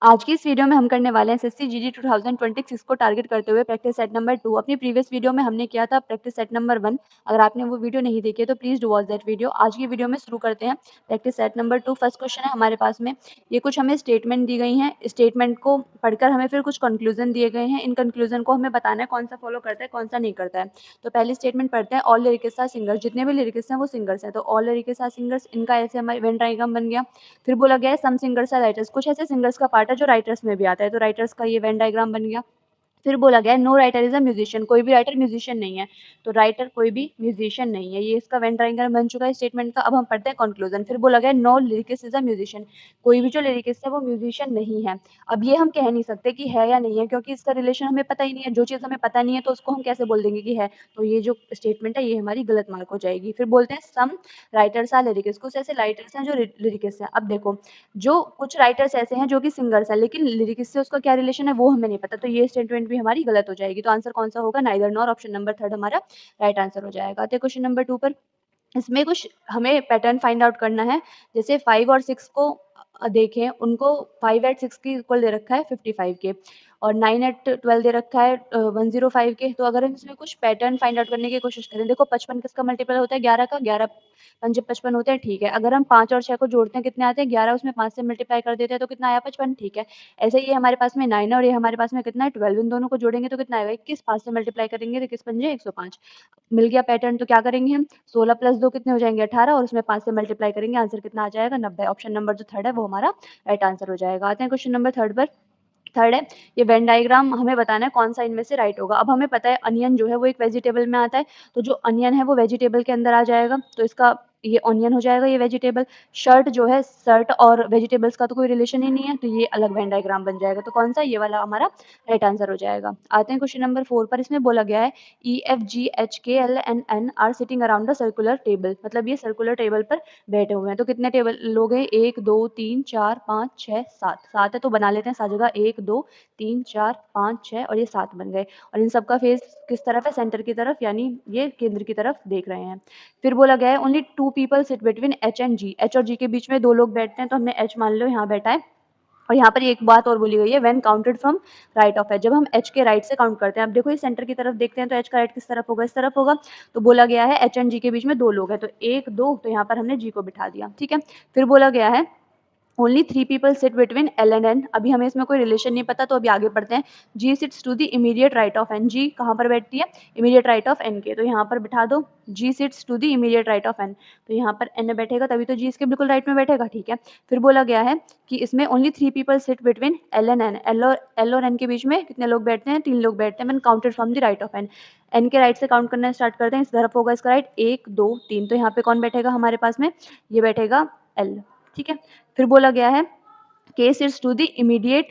आज की इस वीडियो में हम करने वाले हैं एसएससी जीडी 2026 को टारगेट करते हुए प्रैक्टिस सेट नंबर 2। अपनी प्रीवियस वीडियो में हमने किया था प्रैक्टिस सेट नंबर 1। अगर आपने वो वीडियो नहीं देखी है तो please do watch that video. आज की वीडियो में शुरू करते हैं practice set number 2। First question है हमारे पास में, ये कुछ हमें स्टेटमेंट दी गई हैं। स्टेटमेंट को पढ़कर हमें फिर कुछ कंक्लूजन दिए गए हैं। इन कंक्लूजन को हमें बताना है कौन सा फॉलो करता है कौन सा नहीं करता है। तो पहली स्टेटमेंट पढ़ते हैं, ऑल लिरिकिस्ट आर सिंगर्स। जितने भी लिरिकिस्ट हैं वो सिंगर्स हैं, तो ऑल लिरिकिस्ट आर सिंगर्स, इनका ऐसे हमारे वेन डायग्राम बन गया। फिर बोला गया है सम सिंगर्स आर राइटर्स, कुछ ऐसे सिंगर्स का पार्ट है जो राइटर्स में भी आता है, तो राइटर्स का ये वेन डायग्राम बन गया। फिर बोला गया है no writer is a musician, कोई भी राइटर म्यूजिशियन नहीं है, तो राइटर कोई भी म्यूजिशियन नहीं है, ये इसका वेन डायग्राम बन चुका है स्टेटमेंट का। अब हम पढ़ते हैं कंक्लूजन। फिर बोला गया no lyricist is a musician, कोई भी जो लिरिकिस्ट है वो म्यूजिशियन नहीं है। अब ये हम कह नहीं सकते कि है या नहीं है, क्योंकि इसका रिलेशन हमें पता ही नहीं है। जो चीज़ हमें पता नहीं है तो उसको हम कैसे बोल देंगे कि है, तो ये जो स्टेटमेंट है ये हमारी गलत मार्क हो जाएगी। फिर बोलते हैं सम राइटर्स आर लिरिकिस्ट, कुछ ऐसे राइटर्स हैं जो लिरिकिस्ट हैं। अब देखो, जो कुछ राइटर्स ऐसे हैं जो कि सिंगर्स हैं, लेकिन लिरिकिस्ट से उसका क्या रिलेशन है वो हमें नहीं पता, तो ये स्टेटमेंट भी हमारी गलत हो जाएगी। तो आंसर कौन सा होगा, नाइदर नॉर, ऑप्शन नंबर 3 हमारा राइट आंसर हो जाएगा। तो क्वेश्चन नंबर 2 पर इसमें कुछ हमें पैटर्न फाइंड आउट करना है। जैसे 5 और 6 को देखें, उनको 5 एट 6 के इक्वल दे रखा है 55 के, और 9 एट 12 दे रखा है 105 के। तो अगर हम इसमें कुछ पैटर्न फाइंड आउट करने की कोशिश करें, देखो 55 किसका मल्टीपल होता है, 11 का, 11 पंजे 55 होते हैं, ठीक है। अगर हम 5 और 6 को जोड़ते हैं कितने आते हैं, 11, उसमें 5 से मल्टीप्लाई कर देते हैं तो कितना आया, 55, ठीक है। ऐसे ही ये हमारे पास में 9 है और ये हमारे पास में कितना है, 12। इन दोनों को जोड़ेंगे तो कितना आएगा, 21, 5 से मल्टीप्लाई करेंगे तो 21 पंजे 105। मिल गया पैटर्न, तो क्या करेंगे हम, 16 प्लस 2 कितने हो जाएंगे, 18, और उसमें 5 से मल्टीप्लाई करेंगे, आंसर कितना आ जाएगा, 90। ऑप्शन नंबर जो 3 है वो हमारा राइट आंसर हो जाएगा। आते हैं क्वेश्चन नंबर 3 पर। थर्ड है, ये वेन डायग्राम हमें बताना है कौन सा इनमें से राइट होगा। अब हमें पता है अनियन जो है वो एक वेजिटेबल में आता है, तो जो अनियन है वो वेजिटेबल के अंदर आ जाएगा, तो इसका ये ऑनियन हो जाएगा, ये वेजिटेबल। शर्ट जो है, शर्ट और वेजिटेबल्स का तो कोई रिलेशन ही नहीं है, तो ये अलग वेन डायग्राम बन जाएगा। तो कौन सा, ये वाला हमारा राइट आंसर हो जाएगा। आते हैं क्वेश्चन नंबर 4 पर। इसमें बोला गया है EFGHKLNN are sitting around the circular table, मतलब ये सर्कुलर टेबल पर बैठे हुए हैं। तो कितने टेबल लोग हैं, 1 2 3 4 5 6 7, 7 है तो बना लेते हैं 7 जगह, 1 2 3 4 5 6 और ये 7 बन गए। और इन सबका फेस किस तरफ है, सेंटर की तरफ, यानी ये केंद्र की तरफ देख रहे हैं। फिर बोला गया है only 2 people sit between H and G, H और G के बीच में 2 लोग बैठते हैं, तो हमने H मान लो यहाँ बैठा है। और यहाँ पर एक बात और बोली गई है, when counted from right of H, जब हम एच के राइट से काउंट करते हैं। अब देखो ये सेंटर की तरफ देखते हैं, तो एच का राइट किस तरफ होगा, इस तरफ होगा। तो बोला गया है एच एंड जी के बीच में 2 लोग हैं, तो 1 2, तो यहाँ पर हमने जी को बिठा दिया, ठीक है। फिर बोला गया है only 3 people sit between L and N, अभी हमें इसमें कोई रिलेशन नहीं पता, तो अभी आगे पढ़ते हैं। G sits to the immediate right of N, G कहाँ पर बैठती है, इमीडिएट राइट ऑफ एन के, तो यहाँ पर बिठा दो G sits to the immediate right of N, तो यहाँ पर एन बैठेगा तभी तो जी इसके बिल्कुल राइट में बैठेगा, ठीक है। फिर बोला गया है कि इसमें only 3 people sit between L and N, L और एन के बीच में कितने लोग बैठते हैं, 3 लोग बैठते हैं, मैंने counted from the right of N. N के राइट से काउंट करना स्टार्ट करते हैं, इस तरफ होगा इसका राइट 1 2 3, तो यहाँ पे कौन बैठेगा हमारे पास में, ये बैठेगा एल, ठीक है। फिर बोला गया है K sits to the immediate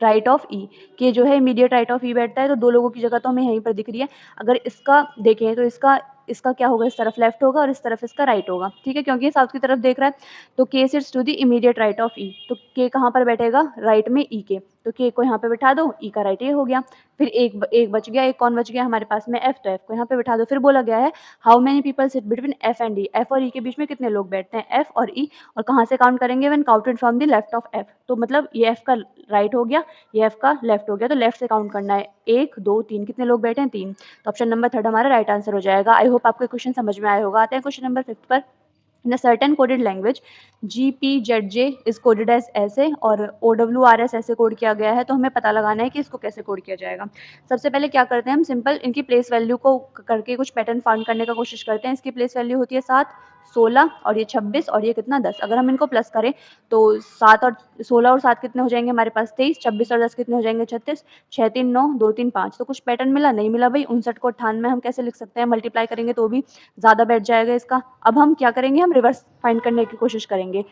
right of E, K जो है इमीडिएट राइट ऑफ ई बैठता है, तो 2 लोगों की जगह तो हमें यहीं पर दिख रही है। अगर इसका देखें तो इसका इसका क्या होगा, इस तरफ लेफ्ट होगा और इस तरफ इसका राइट होगा, ठीक है, क्योंकि ये साउथ की तरफ देख रहा है। तो K sits to the immediate right of E, तो के कहाँ पर बैठेगा, राइट में ई के, तो के को यहाँ पे बिठा दो, ई का राइट ये हो गया। फिर एक बच गया, एक कौन बच गया हमारे पास में, एफ, तो एफ को यहाँ पे बिठा दो। फिर बोला गया है how many people sit between F and E, F और ई के बीच में कितने लोग बैठते हैं, एफ और ई, और कहाँ से काउंट करेंगे, when counted from the left of F, तो मतलब ये एफ का राइट हो गया, ये एफ का लेफ्ट हो गया, तो लेफ्ट से काउंट करना है, 1 2 3, कितने लोग बैठे हैं, 3, तो ऑप्शन नंबर 3 हमारा राइट आंसर हो जाएगा। आई होप आपको क्वेश्चन समझ में आया होगा। आते हैं क्वेश्चन नंबर 5 पर। In a certain coded language GPZJ is coded as ऐसे और OWRS ऐसे कोड किया गया है, तो हमें पता लगाना है कि इसको कैसे कोड किया जाएगा। सबसे पहले क्या करते हैं हम, सिंपल इनकी प्लेस वैल्यू को करके कुछ पैटर्न फाइंड करने का कोशिश करते हैं। इसकी प्लेस वैल्यू होती है 7, 16 और ये 26 और ये कितना 10। अगर हम इनको प्लस करें तो 7 और 16 और 7 कितने हो जाएंगे हमारे पास, 23, 26 और 10 कितने हो जाएंगे, 36, 6 3 9 2 3 5। तो कुछ पैटर्न मिला, नहीं मिला भाई। 59 को 98 हम कैसे लिख सकते हैं, मल्टीप्लाई करेंगे तो भी ज़्यादा बैठ जाएगा इसका। अब हम क्या करेंगे, हम रिवर्स फाइंड करने की कोशिश करेंगे।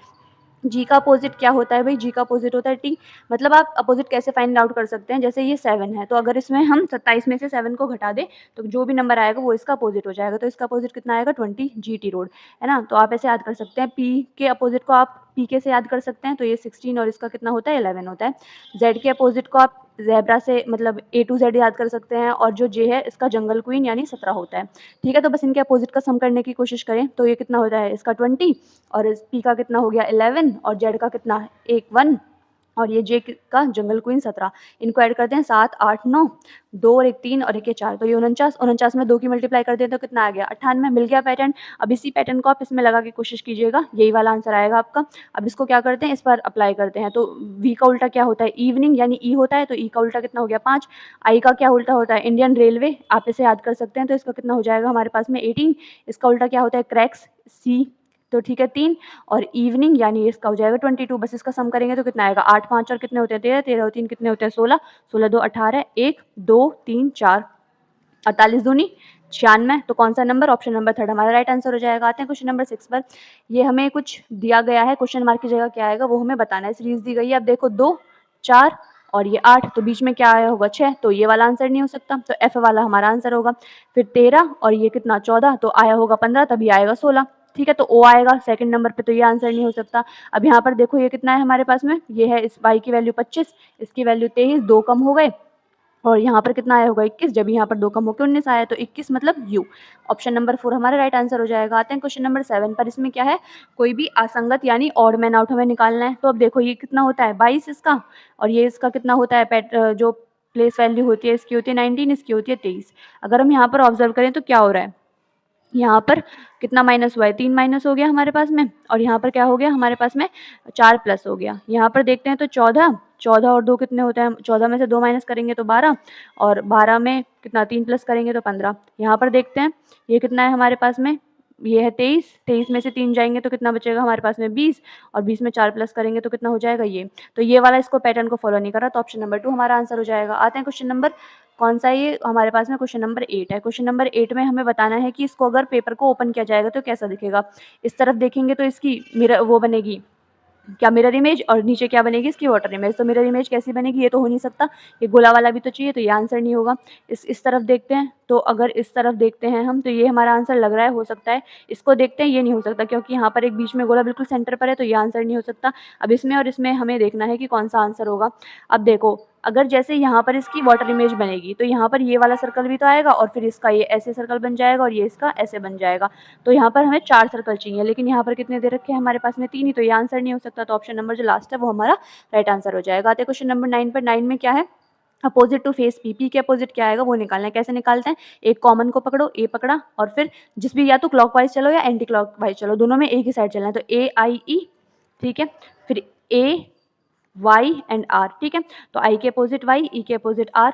जी का अपोजिट क्या होता है भाई, जी का अपोजिट होता है टी। मतलब आप अपोजिट कैसे फाइंड आउट कर सकते हैं, जैसे ये 7 है, तो अगर इसमें हम 27 में से 7 को घटा दें तो जो भी नंबर आएगा वो इसका अपोजिट हो जाएगा, तो इसका अपोजिट कितना आएगा, 20 GT रोड, है ना। तो आप ऐसे याद कर सकते हैं, पी के अपोजिट को आप पी के से याद कर सकते हैं, तो ये 16 और इसका कितना होता है, 11 होता है। जेड के अपोजिट को आप ज़ेब्रा से मतलब A to Z याद कर सकते हैं, और जो जे है इसका जंगल क्वीन यानी 17 होता है, ठीक है। तो बस इनके अपोजिट का सम करने की कोशिश करें तो ये कितना होता है, इसका 20 और इस पी का कितना हो गया 11 और जेड का कितना 1 1, और ये जे का जंगल क्वीन 17। इनको ऐड करते हैं 7, 8, 9, 2 और 1 3 और 1 ये 4, तो ये 49। 49 में 2 की मल्टीप्लाई कर दें तो कितना आ गया 98। मिल गया पैटर्न। अब इसी पैटर्न को आप इसमें लगा के कोशिश कीजिएगा, यही वाला आंसर आएगा आपका। अब इसको क्या करते हैं, इस पर अप्लाई करते हैं। तो वी का उल्टा क्या होता है, इवनिंग यानी ई होता है, तो ई का उल्टा कितना हो गया 5। आई का क्या उल्टा होता है, इंडियन रेलवे, आप इसे याद कर सकते हैं। तो इसका कितना हो जाएगा हमारे पास में 18। इसका उल्टा क्या होता है, क्रैक्स, सी, तो ठीक है 3। और इवनिंग यानी इसका हो जाएगा 22। बस इसका सम करेंगे तो कितना आएगा 8 5 और कितने होते हैं 13, 13 और 3 कितने होते हैं 16, 16 2 18, 1 2 3 4, 48 दूनी 96। तो कौन सा नंबर, ऑप्शन नंबर थर्ड हमारा राइट आंसर हो जाएगा। आते हैं क्वेश्चन नंबर 6 पर। ये हमें कुछ दिया गया है, क्वेश्चन मार्क की जगह क्या आएगा वो हमें बताना है। सीरीज दी गई है, अब देखो 2 4 और ये 8, तो बीच में क्या आया होगा 6, तो ये वाला आंसर नहीं हो सकता, तो एफ वाला हमारा आंसर होगा। फिर 13 और ये कितना 14, तो आया होगा 15, तभी आएगा 16। ठीक है, तो ओ आएगा सेकंड नंबर पे, तो ये आंसर नहीं हो सकता। अब यहाँ पर देखो ये कितना है हमारे पास में, ये है इस y की वैल्यू 25, इसकी वैल्यू 23, 2 कम हो गए। और यहाँ पर कितना आया होगा 21, जब यहाँ पर 2 कम होकर 19 आया, तो 21 मतलब यू। ऑप्शन नंबर 4 हमारा राइट आंसर हो जाएगा। आते हैं क्वेश्चन नंबर 7 पर। इसमें क्या है, कोई भी असंगत यानी ऑड मैन आउट हमें निकालना है। तो अब देखो ये कितना होता है 22 इसका, और ये इसका कितना होता है जो प्लेस वैल्यू होती है इसकी होती है 19, इसकी होती है 23। अगर हम यहाँ पर ऑब्जर्व करें तो क्या हो रहा है, यहाँ पर कितना माइनस हुआ है, 3 माइनस हो गया हमारे पास में, और यहाँ पर क्या हो गया हमारे पास में 4 प्लस हो गया। यहाँ पर देखते हैं तो 14, 14 और 2 कितने होते हैं, 14 में से 2 माइनस करेंगे तो 12, और 12 में कितना 3 प्लस करेंगे तो 15। यहाँ पर देखते हैं ये कितना है हमारे पास में, ये है 23, 23 में से 3 जाएंगे तो कितना बचेगा हमारे पास में 20, और 20 में 4 प्लस करेंगे तो कितना हो जाएगा ये। तो ये वाला इसको पैटर्न को फॉलो नहीं कर रहा, तो ऑप्शन नंबर 2 हमारा आंसर हो जाएगा। आते हैं क्वेश्चन नंबर, कौन सा ये हमारे पास में, क्वेश्चन नंबर 8 है। क्वेश्चन नंबर 8 में हमें बताना है कि इसको अगर पेपर को ओपन किया जाएगा तो कैसा दिखेगा। इस तरफ देखेंगे तो इसकी मिरर वो बनेगी क्या, मिरर इमेज, और नीचे क्या बनेगी इसकी वाटर इमेज। तो मिरर इमेज कैसी बनेगी, ये तो हो नहीं सकता, ये गोला वाला भी तो चाहिए, तो ये आंसर नहीं होगा। इस तरफ देखते हैं, तो अगर इस तरफ देखते हैं हम, तो ये हमारा आंसर लग रहा है, हो सकता है। इसको देखते हैं, ये नहीं हो सकता क्योंकि यहाँ पर एक बीच में गोला बिल्कुल सेंटर पर है, तो ये आंसर नहीं हो सकता। अब इसमें और इसमें हमें देखना है कि कौन सा आंसर होगा। अब देखो, अगर जैसे यहाँ पर इसकी वाटर इमेज बनेगी, तो यहाँ पर ये वाला सर्कल भी तो आएगा, और फिर इसका ये ऐसे सर्कल बन जाएगा, और ये इसका ऐसे बन जाएगा। तो यहाँ पर हमें 4 सर्कल चाहिए, लेकिन यहाँ पर कितने दे रखे हैं हमारे पास में 3 ही, तो ये आंसर नहीं हो सकता। तो ऑप्शन नंबर जो लास्ट है वो हमारा राइट आंसर हो जाएगा। आते क्वेश्चन नंबर 9 पर। 9 में क्या है, opposite to face P, P के अपोजिट क्या आएगा वो निकालना है। कैसे निकालते हैं, एक कॉमन को पकड़ो, ए पकड़ा, और फिर जिस भी या तो क्लॉकवाइज चलो या एंटी क्लॉकवाइज चलो, दोनों में एक ही साइड चलना है। तो ए आई ई, ठीक है, फिर ए वाई एंड आर, ठीक है। तो आई के अपोजिट वाई, ई के अपोजिट आर,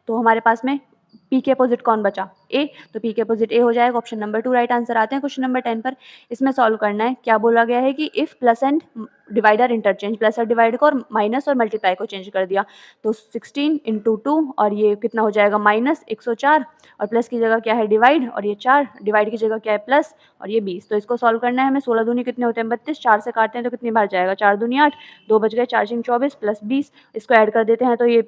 तो हमारे पास में पी के अपोजिट कौन बचा, ए, तो पी के अपोजिट ए हो जाएगा। Option number 2 right answer. आते हैं क्वेश्चन नंबर 10 पर। इसमें सॉल्व करना है, क्या बोला गया है कि if plus and divider interchange, plus और डिवाइड को और माइनस और मल्टीप्लाई को चेंज कर दिया, तो 16 इंटू 2, और ये कितना हो जाएगा माइनस 104, और प्लस की जगह क्या है डिवाइड, और ये 4, डिवाइड की जगह क्या है प्लस, और ये 20। तो इसको सॉल्व करना है हमें। 16 दूनी कितने होते हैं 32, 4 से काटते हैं तो कितनी बार जाएगा, 4 दूनी 8, 2 बच गए, 4 24 प्लस 20, इसको ऐड कर देते हैं तो ये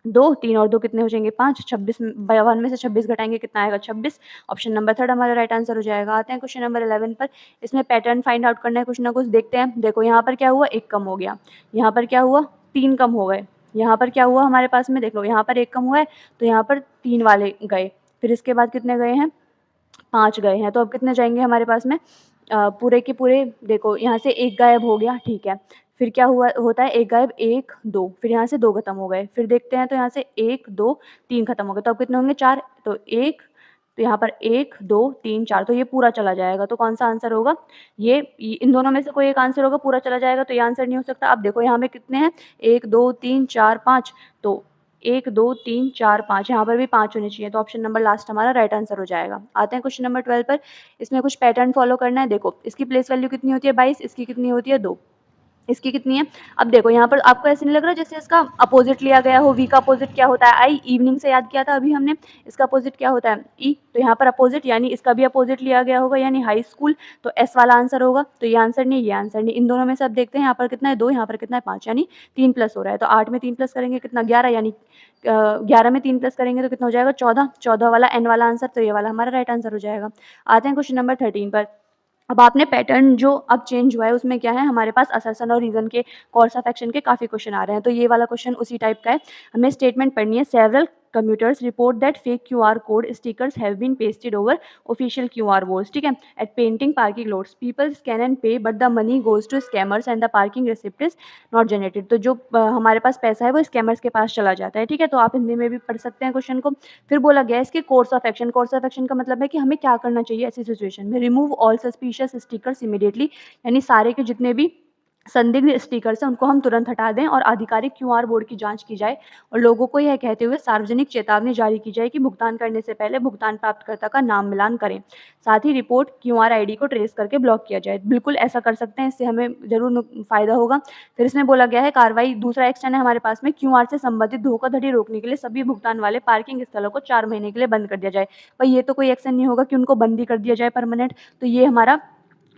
2, 3 और 2 कितने हो जाएंगे 5, 26 1 में से 26 घटाएंगे कितना आएगा 26। ऑप्शन नंबर 3 हमारा राइट आंसर हो जाएगा। आते हैं क्वेश्चन नंबर 11 पर। इसमें पैटर्न फाइंड आउट करना है, कुछ ना कुछ देखते हैं। देखो यहाँ पर क्या हुआ, 1 कम हो गया, यहाँ पर क्या हुआ 3 कम हो गए, यहाँ पर क्या हुआ हमारे पास में, देख लो यहाँ पर 1 कम हुआ है, तो यहाँ पर 3 वाले गए, फिर इसके बाद कितने गए हैं 5 गए हैं। तो अब कितने जाएंगे हमारे पास में, पूरे के पूरे, देखो यहाँ से 1 गायब हो गया, ठीक है। फिर क्या हुआ होता है, 1 गायब 1 2, फिर यहाँ से 2 खत्म हो गए, फिर देखते हैं तो यहाँ से 1 2 3 खत्म हो गए, तो अब कितने होंगे 4, तो 1, तो यहाँ पर 1 2 3 4, तो ये पूरा चला जाएगा। तो कौन सा आंसर होगा, ये इन दोनों में से कोई एक आंसर होगा, पूरा चला जाएगा तो ये आंसर नहीं हो सकता। अब देखो यहाँ पे कितने हैं 1 2 3 4 5, तो 1 2 3 4 5, यहाँ पर भी 5 होने चाहिए, तो ऑप्शन नंबर लास्ट हमारा राइट आंसर हो जाएगा। आते हैं क्वेश्चन नंबर 12 पर। इसमें कुछ पैटर्न फॉलो करना है। देखो इसकी प्लेस वैल्यू कितनी होती है 22, इसकी कितनी होती है 2, इसकी कितनी है। अब देखो यहाँ पर आपको ऐसे नहीं लग रहा जैसे इसका अपोजिट लिया गया हो, वी का अपोजिट क्या होता है आई, इवनिंग से याद किया था अभी हमने, इसका अपोजिट क्या होता है ई, तो यहाँ पर अपोजिट यानी इसका भी अपोजिट लिया गया होगा यानी हाई स्कूल, तो एस वाला आंसर होगा। तो ये आंसर नहीं, ये आंसर नहीं, इन दोनों में से अब देखते हैं यहाँ पर कितना है 2, यहाँ पर कितना है 5, यानी 3 प्लस हो रहा है। तो 8 में 3 प्लस करेंगे कितना 11, यानी 11 में 3 प्लस करेंगे तो कितना हो जाएगा 14, 14 वाला एन वाला आंसर, तो ये वाला हमारा राइट आंसर हो जाएगा। आते हैं क्वेश्चन नंबर 13 पर। अब आपने पैटर्न जो अब चेंज हुआ है उसमें क्या है, हमारे पास असर्शन और रीजन के कोर्स ऑफ एक्शन के काफ़ी क्वेश्चन आ रहे हैं, तो ये वाला क्वेश्चन उसी टाइप का है। हमें स्टेटमेंट पढ़नी है, several commuters report that fake QR code stickers have been pasted over official QR boards. ठीक है, at painting parking lots people scan and pay but the money goes to scammers and the parking receipt is not generated. तो जो हमारे पास पैसा है वो scammers के पास चला जाता है। ठीक है, तो आप हिंदी में भी पढ़ सकते हैं क्वेश्चन को। फिर बोला गया है इसके course of action. Course of action का मतलब है कि हमें क्या करना चाहिए ऐसी सिचुएशन में। Remove all suspicious stickers immediately, यानी सारे के जितने भी संदिग्ध स्टिकर्स हैं उनको हम तुरंत हटा दें और आधिकारिक क्यूआर बोर्ड की जांच की जाए और लोगों को यह कहते हुए सार्वजनिक चेतावनी जारी की जाए कि भुगतान करने से पहले भुगतान प्राप्तकर्ता का नाम मिलान करें। साथ ही रिपोर्ट क्यूआर आईडी को ट्रेस करके ब्लॉक किया जाए। बिल्कुल ऐसा कर सकते हैं, इससे हमें जरूर फायदा होगा। फिर इसमें बोला गया है कार्रवाई, दूसरा एक्शन है हमारे पास में, क्यूआर से संबंधित धोखाधड़ी रोकने के लिए सभी भुगतान वाले पार्किंग स्थलों को 4 महीने के लिए बंद कर दिया जाए। पर ये तो कोई एक्शन नहीं होगा कि उनको बंद ही कर दिया जाए परमानेंट, तो ये हमारा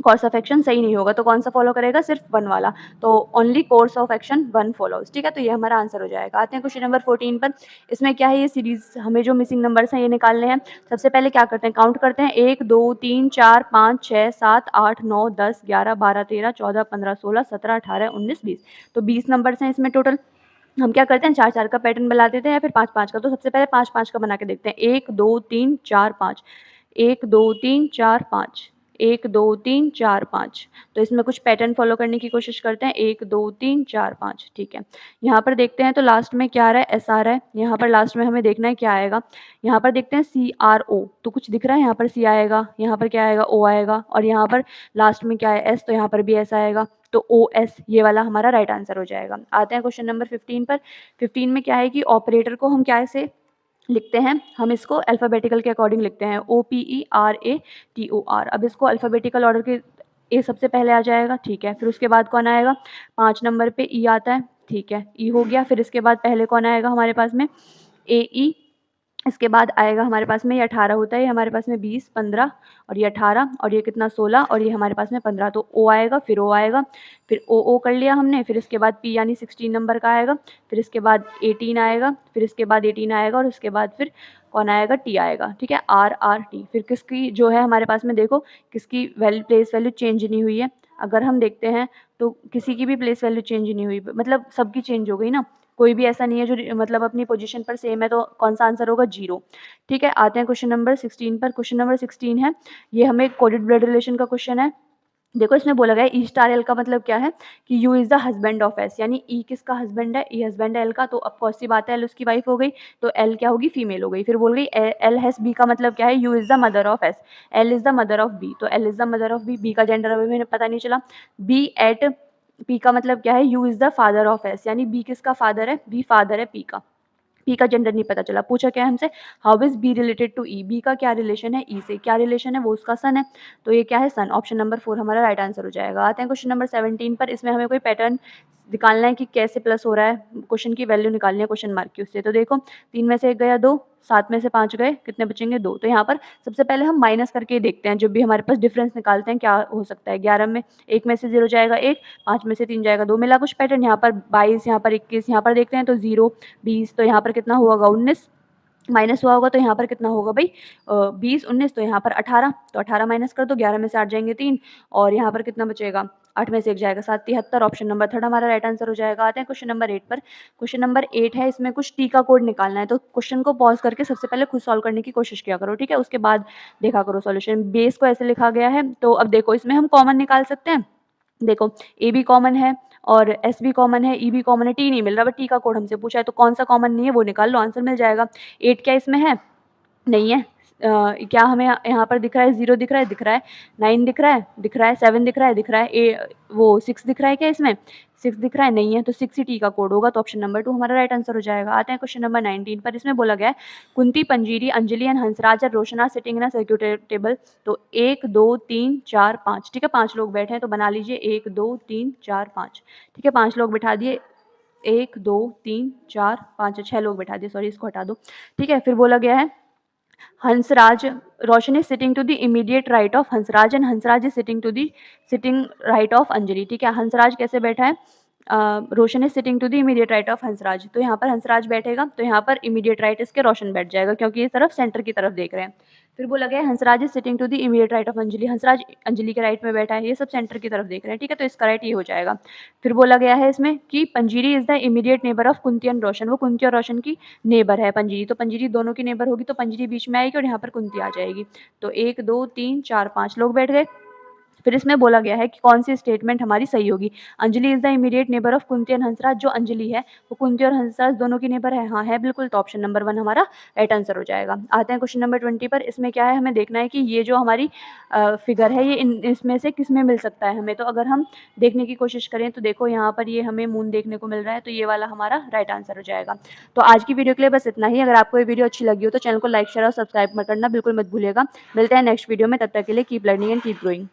कोर्स ऑफ एक्शन सही नहीं होगा। तो कौन सा फॉलो करेगा? सिर्फ 1 वाला। तो only course of action 1 follows. ठीक है, तो ये हमारा आंसर हो जाएगा। आते हैं क्वेश्चन नंबर 14 पर। इसमें क्या है, ये सीरीज हमें जो मिसिंग नंबर्स हैं ये निकालने हैं। सबसे पहले क्या करते हैं, काउंट करते हैं। 1 2 3 4 5 6 7 8 9 10 11 12 13 14 15 16 17 18 19 20। तो 20 नंबर्स हैं इसमें टोटल। हम क्या करते हैं, 4 4 का पैटर्न बना देते हैं या फिर 5 5 का। तो सबसे पहले 5 5 का बना के देखते हैं। 1 2 3 4 5, 1 2 3 4 5, 1 2 3 4 5। तो इसमें कुछ पैटर्न फॉलो करने की कोशिश करते हैं। 1 2 3 4 5। ठीक है, यहाँ पर देखते हैं तो लास्ट में क्या आ रहा है, एस आ रहा है। यहाँ पर लास्ट में हमें देखना है क्या आएगा। यहाँ पर देखते हैं CRO, तो कुछ दिख रहा है, यहाँ पर C आएगा, यहाँ पर क्या आएगा, O आएगा, और यहाँ पर लास्ट में क्या है, S, तो यहाँ पर भी S आएगा। तो OS ये वाला हमारा राइट आंसर हो जाएगा। आते हैं क्वेश्चन नंबर 15 पर। 15 में क्या है कि ऑपरेटर को हम क्या ऐसे लिखते हैं, हम इसको अल्फ़ाबेटिकल के अकॉर्डिंग लिखते हैं, OPERATOR। अब इसको अल्फ़ाबेटिकल ऑर्डर के ए सबसे पहले आ जाएगा। ठीक है, फिर उसके बाद कौन आएगा, 5 नंबर पे ई आता है। ठीक है, ई हो गया। फिर इसके बाद पहले कौन आएगा हमारे पास में, AE। इसके बाद आएगा हमारे पास में ये 18 होता है, ये हमारे पास में 20 15 और ये 18 और ये कितना 16 और ये हमारे पास में 15। तो O आएगा, फिर O आएगा, फिर O कर लिया हमने। फिर इसके बाद P यानी 16 नंबर का आएगा। फिर इसके बाद 18 आएगा, फिर इसके बाद 18 आएगा और उसके बाद फिर कौन आएगा, T आएगा। ठीक है, RRT। फिर किसकी जो है हमारे पास में, देखो किसकी प्लेस वैल्यू चेंज नहीं हुई है। अगर हम देखते हैं तो किसी की भी प्लेस वैल्यू चेंज नहीं हुई, मतलब सबकी चेंज हो गई ना, कोई भी ऐसा नहीं है जो मतलब अपनी पोजीशन पर सेम है। तो कौन सा आंसर होगा, 0। ठीक है, आते हैं क्वेश्चन नंबर 16 पर। क्वेश्चन नंबर 16 है, ये हमें कोडेड ब्लड रिलेशन का क्वेश्चन है। देखो इसमें बोला गया है ई स्टार एल का मतलब क्या है कि you is the husband of S, यानी ई किसका हस्बैंड है, ई हस्बैंड है एल का। तो अब कौन सी बात है, एल उसकी वाइफ हो गई, तो एल क्या होगी, फीमेल हो गई। फिर बोल गई एल हैज बी का मतलब क्या है, U is the mother of S, L is the mother of B. तो L is the mother of B, B का जेंडर अभी मैंने पता नहीं चला। बी एट पी का मतलब क्या है, U is the father of S, यानी बी किसका फादर है, बी फादर है पी का। पी का जेंडर नहीं पता चला। पूछा क्या है हमसे, how is B related to E, B का क्या रिलेशन है ई से, क्या रिलेशन है, वो उसका सन है। तो ये क्या है, सन। ऑप्शन नंबर 4 हमारा राइट आंसर हो जाएगा। आते हैं क्वेश्चन नंबर 17 पर। इसमें हमें कोई पैटर्न निकालना है कि कैसे प्लस हो रहा है, क्वेश्चन की वैल्यू निकालनी है क्वेश्चन मार्क की उससे। तो देखो 3 में से 1 गया 2, 7 में से 5 गए, कितने बचेंगे 2। तो यहाँ पर सबसे पहले हम माइनस करके देखते हैं, जब भी हमारे पास डिफरेंस निकालते हैं क्या हो सकता है। 11 में 1 में से 0 जाएगा 1, 5 में से 3 जाएगा 2, मिला कुछ पैटर्न। यहाँ पर 22, यहाँ पर 21, यहाँ पर देखते हैं तो 0 20, तो यहाँ पर कितना होगा 19, माइनस हुआ होगा तो यहाँ पर कितना होगा भाई 20 19, तो यहाँ पर 18, तो 18 माइनस कर दो, 11 में से 8 जाएंगे 3 और यहाँ पर कितना बचेगा, 8 में से 1 जाएगा 7, 73। ऑप्शन नंबर 3 हमारा राइट आंसर हो जाएगा। आते हैं क्वेश्चन नंबर 8 पर। क्वेश्चन नंबर 8 है, इसमें कुछ टी का कोड निकालना है। तो क्वेश्चन को पॉज करके सबसे पहले खुद सॉल्व करने की कोशिश किया करो, ठीक है, उसके बाद देखा करो सॉल्यूशन। बेस को ऐसे लिखा गया है, तो अब देखो इसमें हम कॉमन निकाल सकते हैं। देखो ए भी कॉमन है और एस भी कॉमन है, ई भी कॉमन है, टी नहीं मिल रहा, बट टी का कोड हमसे पूछा है, तो कौन सा कॉमन नहीं है वो निकाल लो, आंसर मिल जाएगा। 8 क्या इसमें है, नहीं है। क्या हमें यहाँ पर दिख रहा है, 0 दिख रहा है, 9 दिख रहा है, 7 दिख रहा है, वो 6 दिख रहा है क्या इसमें, 6 दिख रहा है, नहीं है। तो 6 ही टी का कोड होगा, तो ऑप्शन नंबर 2 हमारा राइट आंसर हो जाएगा। आते हैं क्वेश्चन नंबर 19 पर। इसमें बोला गया है कुंती पंजीरी अंजलि एंड हंसराज और Roshan are sitting in a circular table. तो 1 2 3 4 5, ठीक है, 5 लोग बैठे हैं, तो बना लीजिए 1 2 3 4 5, ठीक है, 5 लोग बिठा दिए, 1 2 3 4 5 6 लोग बैठा दिए, सॉरी इसको हटा दो, ठीक है। फिर बोला गया है Hansraj, Roshan is sitting to the immediate right of Hansraj and Hansraj is sitting to the sitting right of Anjali, ठीक है। हंसराज कैसे बैठा है, Roshan is sitting to the immediate right of Hansraj. तो यहाँ पर हंसराज बैठेगा तो यहाँ पर इमीडिएट राइट इसके रोशन बैठ जाएगा क्योंकि ये तरफ सेंटर की तरफ देख रहे हैं। फिर बोला गया है Hansraj is sitting to the immediate right of Anjali. Hansraj Anjali के राइट में बैठा है, ये सब सेंटर की तरफ देख रहे हैं, ठीक है, तो इसका राइट ये हो जाएगा। फिर बोला गया है इसमें कि Panjiri is the immediate neighbour of Kunti and Roshan. वो कुंती और रोशन की नेबर है पंजीरी, तो पंजीरी दोनों की नेबर होगी तो पंजीरी बीच में आएगी और यहाँ पर कुंती आ जाएगी। तो 1 2 3 4 5 लोग बैठ गए। फिर इसमें बोला गया है कि कौन सी स्टेटमेंट हमारी सही होगी। Anjali is the immediate neighbour of Kunti and Hansraj. जो अंजलि है वो कुंती और हंसराज दोनों की नेबर है, हाँ है बिल्कुल, तो ऑप्शन नंबर 1 हमारा राइट आंसर हो जाएगा। आते हैं क्वेश्चन नंबर 20 पर। इसमें क्या है, हमें देखना है कि ये जो हमारी फिगर है ये इसमें से किस में मिल सकता है हमें। तो अगर हम देखने की कोशिश करें तो देखो यहाँ पर ये हमें मून देखने को मिल रहा है, तो ये वाला हमारा राइट आंसर हो जाएगा। तो आज की वीडियो के लिए बस इतना ही। अगर आपको ये वीडियो अच्छी लगी हो तो चैनल को लाइक शेयर और सब्सक्राइब मत करना बिल्कुल मत भूलिएगा। मिलते हैं नेक्स्ट वीडियो में, तब तक के लिए keep learning and keep growing.